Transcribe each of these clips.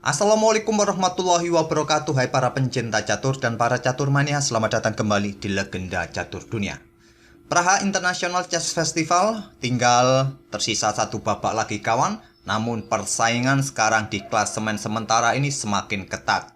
Assalamualaikum warahmatullahi wabarakatuh. Hai para pencinta catur dan para catur mania, selamat datang kembali di Legenda Catur Dunia. Praha International Chess Festival tinggal tersisa satu babak lagi kawan. Namun persaingan sekarang di klasemen sementara ini semakin ketat.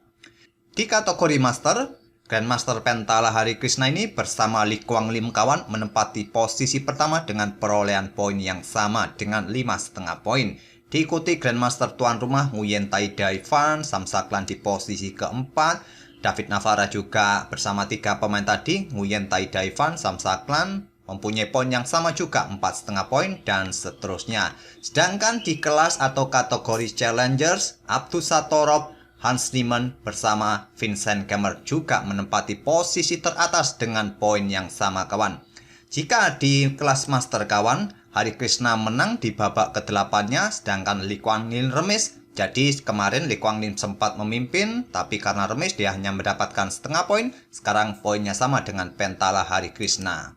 Di kategori Master, Grandmaster Pentala Hari Krishna ini bersama Lee Kuang Lim kawan menempati posisi pertama dengan perolehan poin yang sama dengan 5,5 poin. Diikuti Grandmaster tuan rumah Nguyen Tai Daivan Samsaklan di posisi keempat. David Navara juga bersama 3 pemain tadi, Nguyen Tai Daivan Samsaklan, mempunyai poin yang sama juga 4,5 poin dan seterusnya. Sedangkan di kelas atau kategori Challengers, Abdus Satorov, Hans Niemann bersama Vincent Kemmer juga menempati posisi teratas dengan poin yang sama kawan. Jika di kelas Master kawan, Hari Krishna menang di babak ke-8-nya, sedangkan Lee Kuan Lim remis. Jadi kemarin Lee Kuan Lim sempat memimpin, tapi karena remis dia hanya mendapatkan setengah poin. Sekarang poinnya sama dengan Pentala Hari Krishna.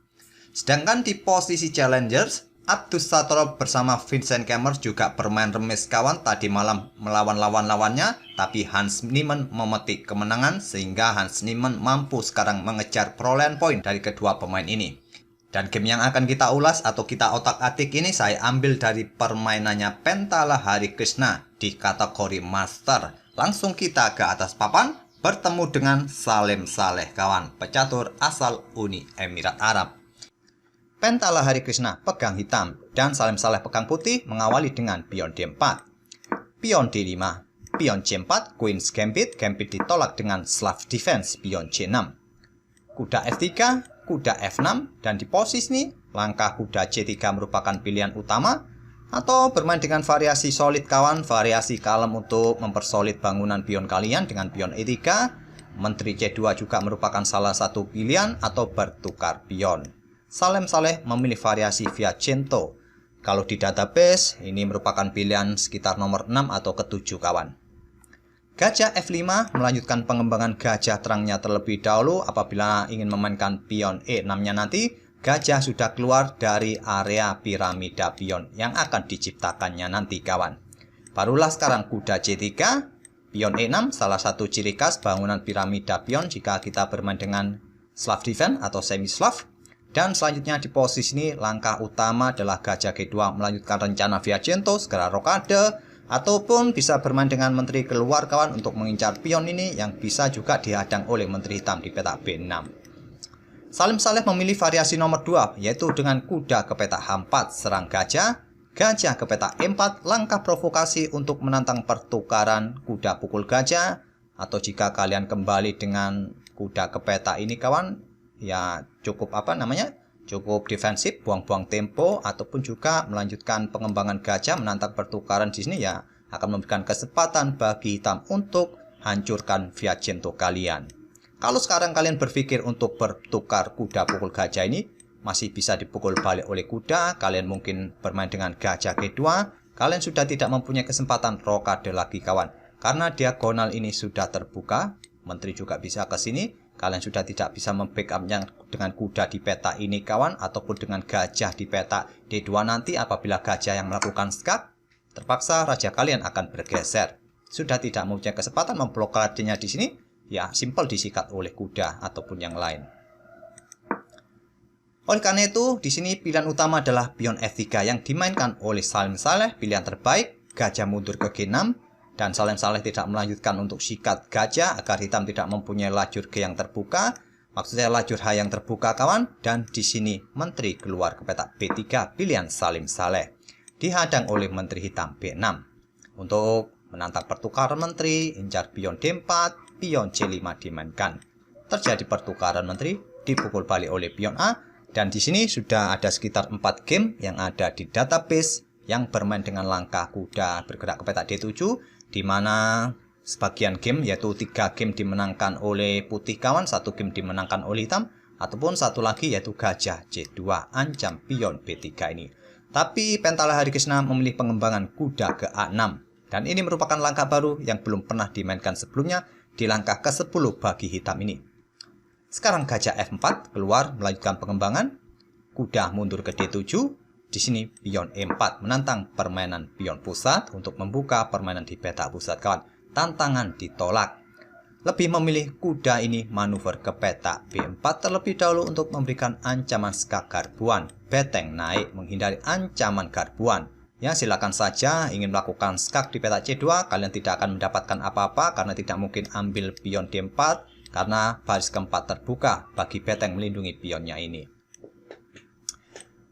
Sedangkan di posisi Challengers, Abdus Satorov bersama Vincent Kemmer juga bermain remis kawan tadi malam melawan lawan-lawannya, tapi Hans Niemann memetik kemenangan sehingga Hans Niemann mampu sekarang mengejar perolehan poin dari kedua pemain ini. Dan game yang akan kita ulas atau kita otak-atik ini saya ambil dari permainannya Pentala Hari Krishna di kategori Master. Langsung kita ke atas papan bertemu dengan Salim Saleh kawan, pecatur asal Uni Emirat Arab. Pentala Hari Krishna pegang hitam dan Salim Saleh pegang putih, mengawali dengan pion D4, pion D5, pion C4, Queen's Gambit, Gambit ditolak dengan Slav Defense, pion C6, kuda F3, kuda F6, dan di posisi ini langkah kuda C3 merupakan pilihan utama, atau bermain dengan variasi solid kawan, variasi kalem untuk mempersolid bangunan pion kalian dengan pion E3. Menteri C2 juga merupakan salah satu pilihan atau bertukar pion. Salim Saleh memilih variasi Fiacento. Kalau di database ini merupakan pilihan sekitar nomor 6 atau ke-7 kawan. Gajah F5 melanjutkan pengembangan gajah terangnya terlebih dahulu. Apabila ingin memainkan pion E6-nya nanti, gajah sudah keluar dari area piramida pion yang akan diciptakannya nanti kawan. Barulah sekarang kuda C3, pion E6, salah satu ciri khas bangunan piramida pion jika kita bermain dengan Slav Defense atau semi Slav. Dan selanjutnya di posisi ini langkah utama adalah gajah G2 melanjutkan rencana Fiacento, segera rokade. Ataupun bisa bermain dengan menteri keluar kawan untuk mengincar pion ini yang bisa juga dihadang oleh menteri hitam di petak B6. Salim Saleh memilih variasi nomor 2 yaitu dengan kuda ke petak H4 serang gajah, gajah ke petak E4 langkah provokasi untuk menantang pertukaran kuda pukul gajah, atau jika kalian kembali dengan kuda ke petak ini kawan ya cukup cukup defensif, buang-buang tempo, ataupun juga melanjutkan pengembangan gajah menantang pertukaran di sini ya akan memberikan kesempatan bagi hitam untuk hancurkan Fiacento kalian. Kalau sekarang kalian berpikir untuk bertukar kuda pukul gajah ini masih bisa dipukul balik oleh kuda, kalian mungkin bermain dengan gajah G2, kalian sudah tidak mempunyai kesempatan rokade lagi kawan. Karena diagonal ini sudah terbuka, menteri juga bisa ke sini. Kalian sudah tidak bisa membackupnya dengan kuda di peta ini kawan, ataupun dengan gajah di peta D2 nanti apabila gajah yang melakukan skak, terpaksa raja kalian akan bergeser. Sudah tidak mempunyai kesempatan memblokadenya di sini, ya simpel disikat oleh kuda ataupun yang lain. Oleh karena itu, di sini pilihan utama adalah pion F3 yang dimainkan oleh Salim Saleh, pilihan terbaik, gajah mundur ke G6. Dan Salim Saleh tidak melanjutkan untuk sikat gajah agar hitam tidak mempunyai lajur G yang terbuka. Maksudnya lajur H yang terbuka kawan. Dan di sini menteri keluar ke petak B3 pilihan Salim Saleh. Dihadang oleh menteri hitam B6. Untuk menantang pertukaran menteri, incar pion D4, pion C5 dimainkan. Terjadi pertukaran menteri, dipukul balik oleh pion A. Dan di sini sudah ada sekitar 4 game yang ada di database yang bermain dengan langkah kuda bergerak ke petak D7. Di mana sebagian game yaitu 3 game dimenangkan oleh putih kawan, 1 game dimenangkan oleh hitam, ataupun satu lagi yaitu gajah C2 ancam pion B3 ini. Tapi Pentala Hari Krishna memilih pengembangan kuda ke A6 dan ini merupakan langkah baru yang belum pernah dimainkan sebelumnya di langkah ke-10 bagi hitam ini. Sekarang gajah F4 keluar melanjutkan pengembangan, kuda mundur ke D7. Di sini pion E4 menantang permainan pion pusat untuk membuka permainan di peta pusat kawan. tantangan ditolak. Lebih memilih kuda ini manuver ke petak B4 terlebih dahulu untuk memberikan ancaman skak garbuan. Beteng naik menghindari ancaman garbuan. Ya, silakan saja ingin melakukan skak di petak C2, kalian tidak akan mendapatkan apa-apa karena tidak mungkin ambil pion D4 karena baris keempat terbuka bagi beteng melindungi pionnya ini.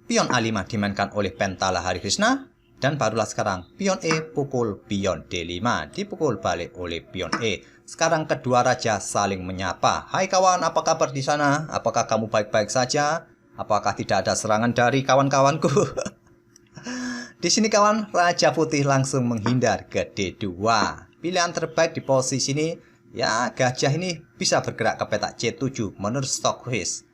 Pion A5 dimainkan oleh Pentala Harikrishna. Dan barulah sekarang pion E pukul pion D5, dipukul balik oleh pion E. Sekarang kedua raja saling menyapa. Hai kawan, apa kabar di sana? Apakah kamu baik-baik saja? Apakah tidak ada serangan dari kawan-kawanku? Di sini kawan, Raja Putih langsung menghindar ke D2. Pilihan terbaik di posisi ini, ya gajah ini bisa bergerak ke petak C7 menurut Stockfish.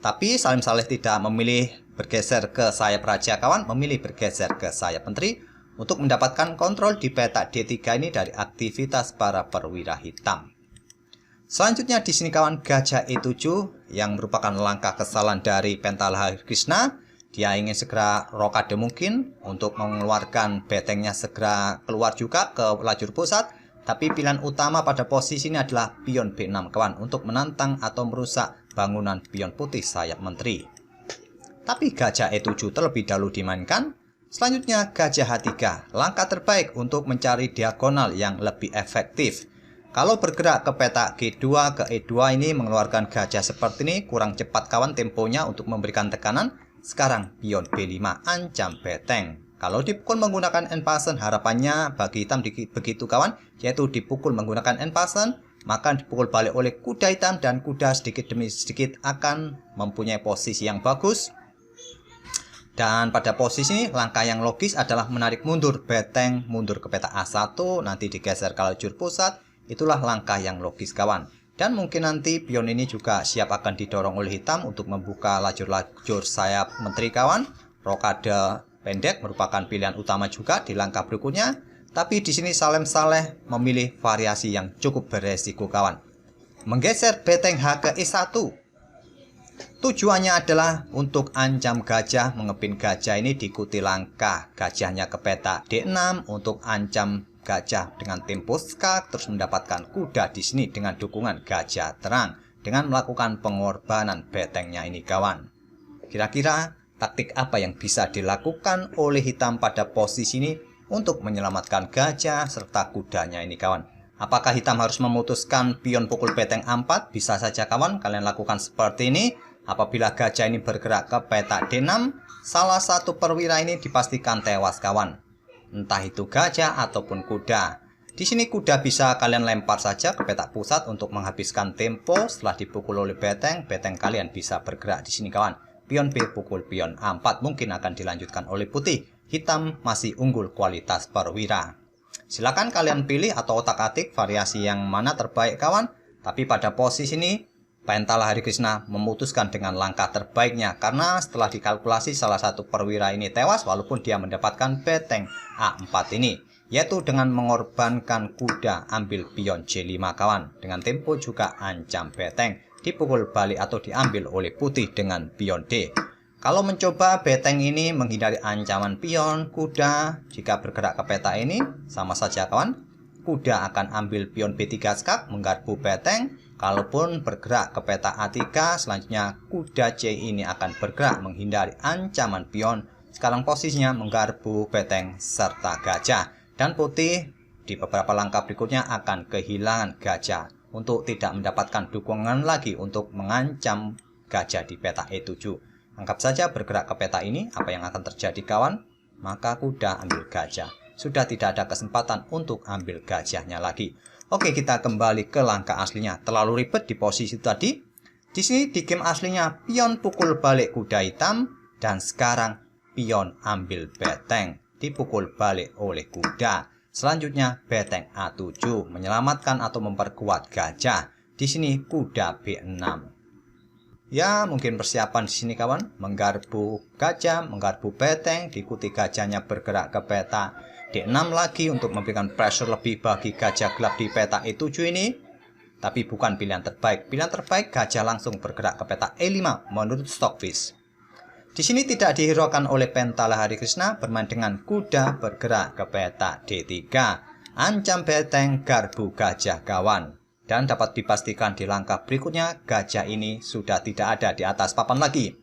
Tapi Salim Saleh tidak memilih bergeser ke sayap raja kawan, memilih bergeser ke sayap menteri untuk mendapatkan kontrol di petak D3 ini dari aktivitas para perwira hitam. Selanjutnya di sini kawan, gajah E7 yang merupakan langkah kesalahan dari Pentala Harikrishna. Dia ingin segera rokade mungkin untuk mengeluarkan betengnya segera keluar juga ke lajur pusat. Tapi pilihan utama pada posisi ini adalah pion B6 kawan untuk menantang atau merusak bangunan pion putih sayap menteri. Tapi gajah E7 terlebih dahulu dimainkan. Selanjutnya gajah H3, langkah terbaik untuk mencari diagonal yang lebih efektif. Kalau bergerak ke petak G2 ke E2 ini mengeluarkan gajah seperti ini kurang cepat kawan temponya untuk memberikan tekanan. Sekarang pion B5 ancam beteng. Kalau dipukul menggunakan end pasen, harapannya bagi hitam begitu kawan, yaitu dipukul menggunakan end pasen, maka dipukul balik oleh kuda hitam dan kuda sedikit demi sedikit akan mempunyai posisi yang bagus. Dan pada posisi ini langkah yang logis adalah menarik mundur beteng mundur ke petak A1, nanti digeser ke lajur pusat. Itulah langkah yang logis kawan. Dan mungkin nanti pion ini juga siap akan didorong oleh hitam untuk membuka lajur-lajur sayap menteri kawan. Rokade pendek merupakan pilihan utama juga di langkah berikutnya. Tapi di sini Salim Saleh memilih variasi yang cukup beresiko kawan. Menggeser beteng H ke E1. Tujuannya adalah untuk ancam gajah, mengepin gajah ini diikuti langkah gajahnya ke petak D6 untuk ancam gajah dengan tempo skak, terus mendapatkan kuda di sini dengan dukungan gajah terang dengan melakukan pengorbanan betengnya ini kawan. Kira-kira taktik apa yang bisa dilakukan oleh hitam pada posisi ini untuk menyelamatkan gajah serta kudanya ini kawan? Apakah hitam harus memutuskan pion pukul beteng A4? Bisa saja kawan, kalian lakukan seperti ini. Apabila gajah ini bergerak ke petak D6, salah satu perwira ini dipastikan tewas kawan. Entah itu gajah ataupun kuda. Di sini kuda bisa kalian lempar saja ke petak pusat untuk menghabiskan tempo. Setelah dipukul oleh beteng, beteng kalian bisa bergerak di sini kawan. Pion B pukul pion A4 mungkin akan dilanjutkan oleh putih. Hitam masih unggul kualitas perwira. Silakan kalian pilih atau otak-atik variasi yang mana terbaik kawan. Tapi pada posisi ini Pentala Harikrishna memutuskan dengan langkah terbaiknya karena setelah dikalkulasi salah satu perwira ini tewas walaupun dia mendapatkan beteng A4 ini, yaitu dengan mengorbankan kuda ambil pion C5 kawan. Dengan tempo juga ancam beteng dipukul balik atau diambil oleh putih dengan pion D. Kalau mencoba beteng ini menghindari ancaman pion kuda jika bergerak ke peta ini sama saja kawan. Kuda akan ambil pion B3 skak menggarpu beteng. Kalaupun bergerak ke peta A3, selanjutnya kuda C ini akan bergerak menghindari ancaman pion. Sekarang posisinya menggarpu beteng serta gajah. Dan putih di beberapa langkah berikutnya akan kehilangan gajah untuk tidak mendapatkan dukungan lagi untuk mengancam gajah di peta E7. Anggap saja bergerak ke peta ini, apa yang akan terjadi kawan? Maka kuda ambil gajah. Sudah tidak ada kesempatan untuk ambil gajahnya lagi. Oke, kita kembali ke langkah aslinya. Terlalu ribet di posisi tadi. Di sini di game aslinya pion pukul balik kuda hitam dan sekarang pion ambil beteng dipukul balik oleh kuda. Selanjutnya beteng A7 menyelamatkan atau memperkuat gajah. Di sini kuda B6. Ya, mungkin persiapan di sini kawan, menggarpu gajah, menggarpu beteng, diikuti gajahnya bergerak ke peta D6 lagi untuk memberikan pressure lebih bagi gajah gelap di peta E7 ini. Tapi bukan pilihan terbaik. Pilihan terbaik gajah langsung bergerak ke peta E5 menurut Stockfish. Di sini tidak dihiraukan oleh Pentala Harikrishna bermain dengan kuda bergerak ke peta D3. Ancam beteng garbu gajah kawan. Dan dapat dipastikan di langkah berikutnya gajah ini sudah tidak ada di atas papan lagi.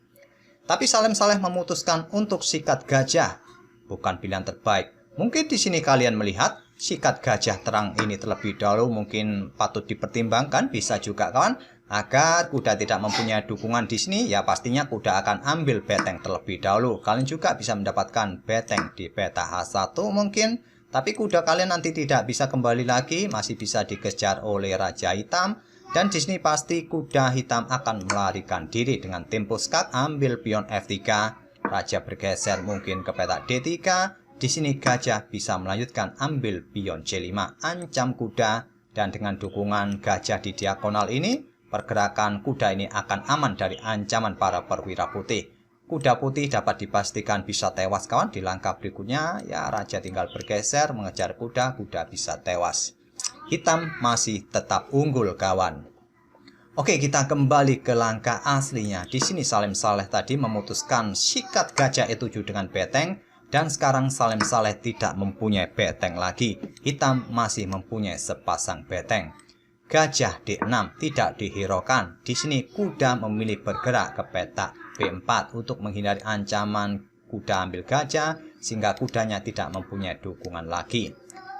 Tapi Salim Saleh memutuskan untuk sikat gajah. Bukan pilihan terbaik. Mungkin di sini kalian melihat sikat gajah terang ini terlebih dahulu mungkin patut dipertimbangkan, bisa juga kawan. Agar kuda tidak mempunyai dukungan di sini, ya pastinya kuda akan ambil beteng terlebih dahulu. Kalian juga bisa mendapatkan beteng di peta H1 mungkin. Tapi kuda kalian nanti tidak bisa kembali lagi, masih bisa dikejar oleh Raja Hitam. Dan di sini pasti kuda hitam akan melarikan diri dengan tempo skak, ambil pion F3. Raja bergeser mungkin ke peta D3. Di sini gajah bisa melanjutkan ambil pion C5, ancam kuda. Dan dengan dukungan gajah di diagonal ini, pergerakan kuda ini akan aman dari ancaman para perwira putih. Kuda putih dapat dipastikan bisa tewas kawan. Di langkah berikutnya ya raja tinggal bergeser mengejar kuda, kuda bisa tewas. Hitam masih tetap unggul kawan. Oke, kita kembali ke langkah aslinya. Di sini Salim Saleh tadi memutuskan sikat gajah E7 dengan beteng. Dan sekarang Salim Saleh tidak mempunyai beteng lagi. Hitam masih mempunyai sepasang beteng. Gajah D6 tidak dihiraukan. Di sini kuda memilih bergerak ke peta B4 untuk menghindari ancaman kuda ambil gajah sehingga kudanya tidak mempunyai dukungan lagi.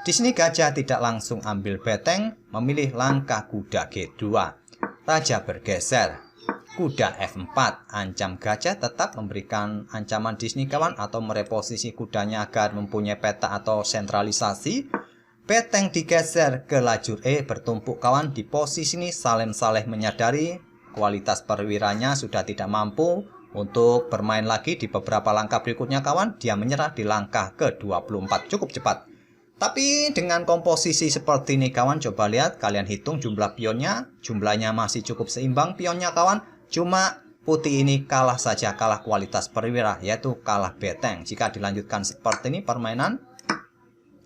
Di sini gajah tidak langsung ambil beteng, memilih langkah kuda G2. Raja bergeser. Kuda F4, ancam gajah tetap memberikan ancaman di sini kawan atau mereposisi kudanya agar mempunyai peta atau sentralisasi. Beteng digeser ke lajur E bertumpuk kawan. Di posisi ini Salim Saleh menyadari kualitas perwiranya sudah tidak mampu untuk bermain lagi di beberapa langkah berikutnya kawan. Dia menyerah di langkah ke-24 cukup cepat. Tapi dengan komposisi seperti ini kawan, coba lihat kalian hitung jumlah pionnya. Jumlahnya masih cukup seimbang pionnya kawan. Cuma putih ini kalah saja, kalah kualitas perwira yaitu kalah beteng. Jika dilanjutkan seperti ini permainan,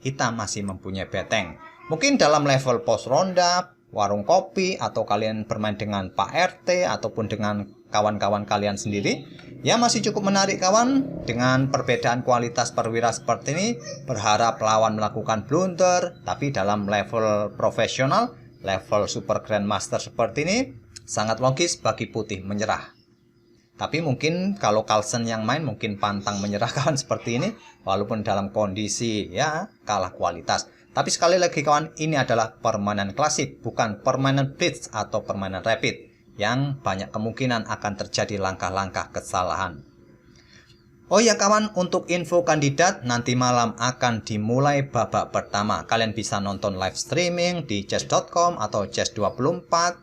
hitam masih mempunyai beteng. Mungkin dalam level pos ronda, warung kopi, atau kalian bermain dengan Pak RT ataupun dengan kawan-kawan kalian sendiri, ya masih cukup menarik kawan. Dengan perbedaan kualitas perwira seperti ini, berharap lawan melakukan blunder. Tapi dalam level profesional, level super grandmaster seperti ini, sangat logis bagi putih menyerah. Tapi mungkin kalau Carlsen yang main mungkin pantang menyerah kawan seperti ini. Walaupun dalam kondisi ya kalah kualitas. Tapi sekali lagi kawan, ini adalah permainan klasik, bukan permainan blitz atau permainan rapid. Yang banyak kemungkinan akan terjadi langkah-langkah kesalahan. Oh ya kawan, untuk info kandidat nanti malam akan dimulai babak pertama. Kalian bisa nonton live streaming di chess.com atau chess24.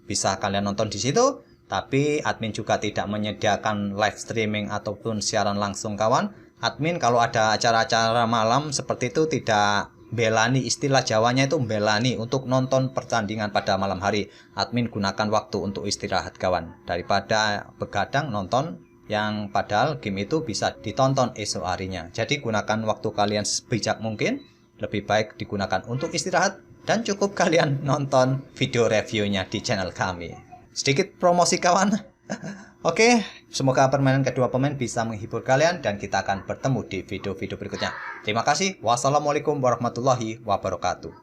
Bisa kalian nonton di situ. Tapi admin juga tidak menyediakan live streaming ataupun siaran langsung kawan. Admin kalau ada acara-acara malam seperti itu tidak belani, istilah Jawanya itu belani untuk nonton pertandingan pada malam hari. Admin gunakan waktu untuk istirahat kawan. Daripada begadang nonton yang padahal game itu bisa ditonton esok harinya. Jadi gunakan waktu kalian sebijak mungkin. Lebih baik digunakan untuk istirahat. Dan cukup kalian nonton video reviewnya di channel kami. Sedikit promosi kawan. Oke, semoga permainan kedua pemain bisa menghibur kalian dan kita akan bertemu di video-video berikutnya. Terima kasih. Wassalamualaikum warahmatullahi wabarakatuh.